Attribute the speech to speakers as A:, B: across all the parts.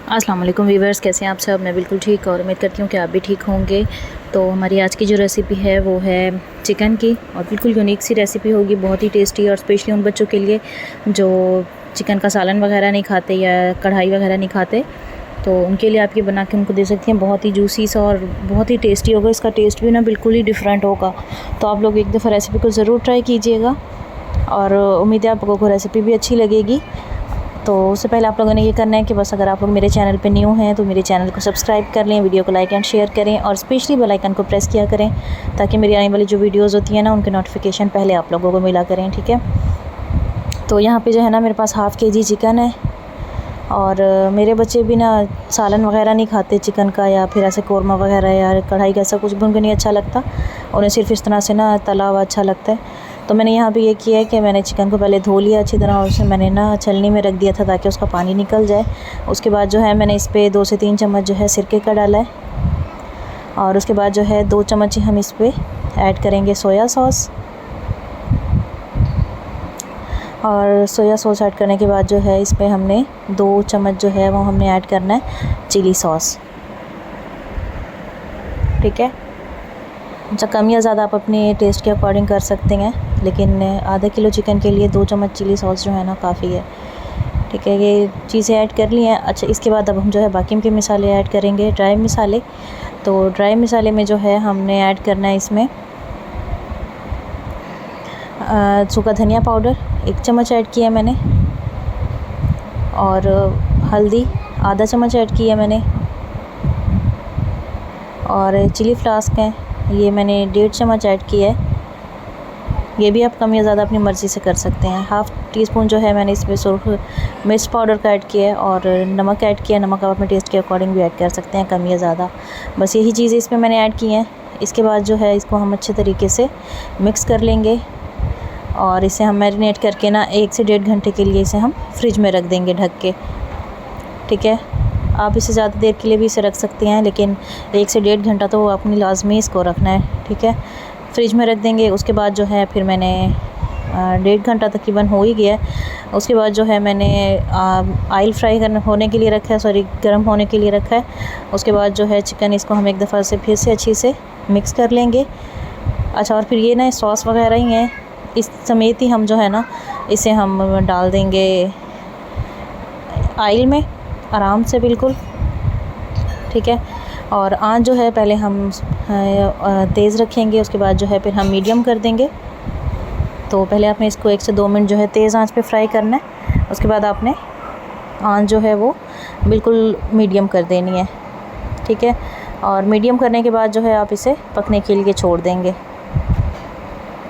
A: अस्सलाम वालेकुम व्यूअर्स, कैसे हैं आप सब। मैं बिल्कुल ठीक और उम्मीद करती हूँ कि आप भी ठीक होंगे। तो हमारी आज की जो रेसिपी है वो है चिकन की, और बिल्कुल यूनिक सी रेसिपी होगी, बहुत ही टेस्टी, और स्पेशली उन बच्चों के लिए जो चिकन का सालन वगैरह नहीं खाते या कढ़ाई वगैरह नहीं खाते, तो उनके लिए आप ये बना के उनको दे सकती हैं। बहुत ही जूसी सा और बहुत ही टेस्टी होगा। इसका टेस्ट भी ना बिल्कुल ही डिफरेंट होगा। तो आप लोग एक दफ़ा रेसिपी को ज़रूर ट्राई कीजिएगा, और उम्मीद है आप लोगों को रेसिपी भी अच्छी लगेगी। तो उससे पहले आप लोगों ने ये करना है कि बस अगर आप लोग मेरे चैनल पे न्यू हैं तो मेरे चैनल को सब्सक्राइब कर लें, वीडियो को लाइक एंड शेयर करें, और स्पेशली बेल आइकन को प्रेस किया करें ताकि मेरी आने वाली जो वीडियोस होती हैं ना उनके नोटिफिकेशन पहले आप लोगों को मिला करें, ठीक है। तो यहाँ पे जो है ना मेरे पास हाफ़ के जी चिकन है, और मेरे बच्चे भी ना सालन वगैरह नहीं खाते चिकन का, या फिर ऐसे कौरमा वगैरह या कढ़ाई का ऐसा कुछ भी उनको नहीं अच्छा लगता। उन्हें सिर्फ इस तरह से ना तला हुआ अच्छा लगता है। तो मैंने यहाँ पे ये किया है कि मैंने चिकन को पहले धो लिया अच्छी तरह, और उसे मैंने ना छलनी में रख दिया था ताकि उसका पानी निकल जाए। उसके बाद जो है मैंने इस पर 2 से 3 चम्मच जो है सिरके का डाला है, और उसके बाद जो है 2 चम्मच ही हम इस पर ऐड करेंगे सोया सॉस। और सोया सॉस ऐड करने के बाद जो है इस पर हमने 2 चम्मच जो है वो हमने ऐड करना है चिली सॉस, ठीक है। अच्छा, कम या ज़्यादा आप अपने टेस्ट के अकॉर्डिंग कर सकते हैं, लेकिन आधा किलो चिकन के लिए 2 चम्मच चिली सॉस जो है ना काफ़ी है, ठीक है। ये चीज़ें ऐड कर ली हैं। अच्छा, इसके बाद अब हम जो है बाकी के मसाले ऐड करेंगे, ड्राई मसाले। तो ड्राई मसाले में जो है हमने ऐड करना है इसमें सूखा धनिया पाउडर 1 चम्मच ऐड किया मैंने, और हल्दी आधा चम्मच ऐड किया मैंने, और चिली फ्लास्क है ये मैंने 1.5 चम्मच ऐड किया है। ये भी आप कम या ज़्यादा अपनी मर्ज़ी से कर सकते हैं। हाफ़ टी स्पून जो है मैंने इसमें सुर्ख मिर्च पाउडर का ऐड किया है, और नमक ऐड किया। नमक आप अपने टेस्ट के अकॉर्डिंग भी ऐड कर सकते हैं, कम या ज़्यादा। बस यही चीज़ें इसमें मैंने ऐड की हैं। इसके बाद जो है इसको हम अच्छे तरीके से मिक्स कर लेंगे, और इसे हम मैरिनेट करके ना 1 से 1.5 घंटे के लिए इसे हम फ्रिज में रख देंगे ढक के, ठीक है। आप इसे ज़्यादा देर के लिए भी इसे रख सकते हैं, लेकिन 1 से 1.5 घंटा तो अपनी लाजमी इसको रखना है, ठीक है। फ्रिज में रख देंगे। उसके बाद जो है फिर मैंने 1.5 घंटा तकरीबन हो ही गया है। उसके बाद जो है मैंने ऑयल फ्राई होने के लिए रखा है, सॉरी गर्म होने के लिए रखा है। उसके बाद जो है चिकन इसको हम एक दफ़ा से फिर से अच्छी से मिक्स कर लेंगे। अच्छा, और फिर ये ना सॉस वगैरह ही है, इस समेत ही हम जो है ना इसे हम डाल देंगे ऑयल में आराम से, बिल्कुल, ठीक है। और आंच जो है पहले हम तेज़ रखेंगे, उसके बाद जो है फिर हम मीडियम कर देंगे। तो पहले आपने इसको 1 से 2 मिनट जो है तेज़ आंच पे फ्राई करना है। उसके बाद आपने आंच जो है वो बिल्कुल मीडियम कर देनी है, ठीक है। और मीडियम करने के बाद जो है आप इसे पकने के लिए छोड़ देंगे।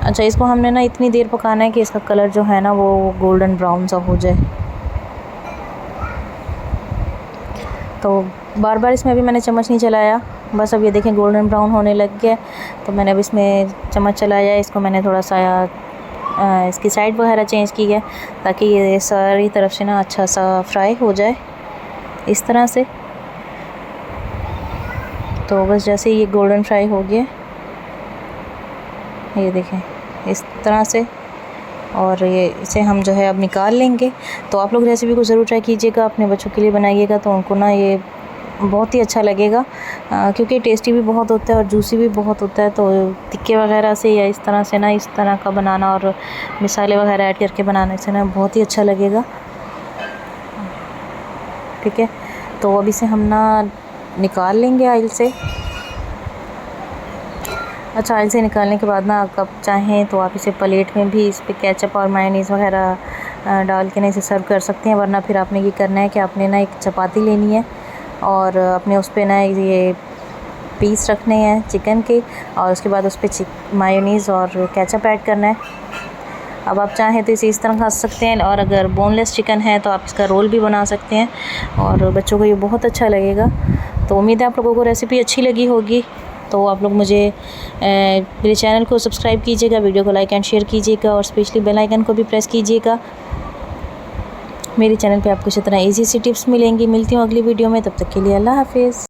A: अच्छा, इसको हमने ना इतनी देर पकाना है कि इसका कलर जो है ना वो गोल्डन ब्राउन सा हो जाए। तो बार बार इसमें अभी मैंने चम्मच नहीं चलाया, बस अब ये देखें गोल्डन ब्राउन होने लग गया। तो मैंने अब इसमें चम्मच चलाया, इसको मैंने थोड़ा सा इसकी साइड वगैरह चेंज की है ताकि ये सारी तरफ से ना अच्छा सा फ्राई हो जाए इस तरह से। तो बस जैसे ये गोल्डन फ्राई हो गया, ये देखें इस तरह से, और ये इसे हम जो है अब निकाल लेंगे। तो आप लोग रेसिपी को ज़रूर ट्राई कीजिएगा, अपने बच्चों के लिए बनाइएगा तो उनको ना ये बहुत ही अच्छा लगेगा, क्योंकि टेस्टी भी बहुत होता है और जूसी भी बहुत होता है। तो टिक्के वगैरह से या इस तरह से ना इस तरह का बनाना और मसाले वगैरह ऐड करके बनाने से ना बहुत ही अच्छा लगेगा, ठीक है। तो अब इसे हम ना निकाल लेंगे ऑयल से। अच्छा, ऑयल से निकालने के बाद ना आप चाहें तो आप इसे प्लेट में भी इस पर केचप और मायोनीज़ वगैरह डाल के ना इसे सर्व कर सकते हैं। वरना फिर आपने ये करना है कि आपने ना एक चपाती लेनी है, और अपने उस पर ना ये पीस रखने हैं चिकन के, और उसके बाद उस पर मायोनीज़ और केचप ऐड करना है। अब आप चाहें तो इसे इस तरह खा सकते हैं, और अगर बोनलेस चिकन है तो आप इसका रोल भी बना सकते हैं, और बच्चों को ये बहुत अच्छा लगेगा। तो उम्मीद है आप लोगों को रेसिपी अच्छी लगी होगी। तो आप लोग मेरे चैनल को सब्सक्राइब कीजिएगा, वीडियो को लाइक एंड शेयर कीजिएगा, और स्पेशली बेल आइकन को भी प्रेस कीजिएगा। मेरे चैनल पे आपको इसी तरह ईज़ी सी टिप्स मिलेंगी। मिलती हूँ अगली वीडियो में, तब तक के लिए अल्लाह हाफ़िज़।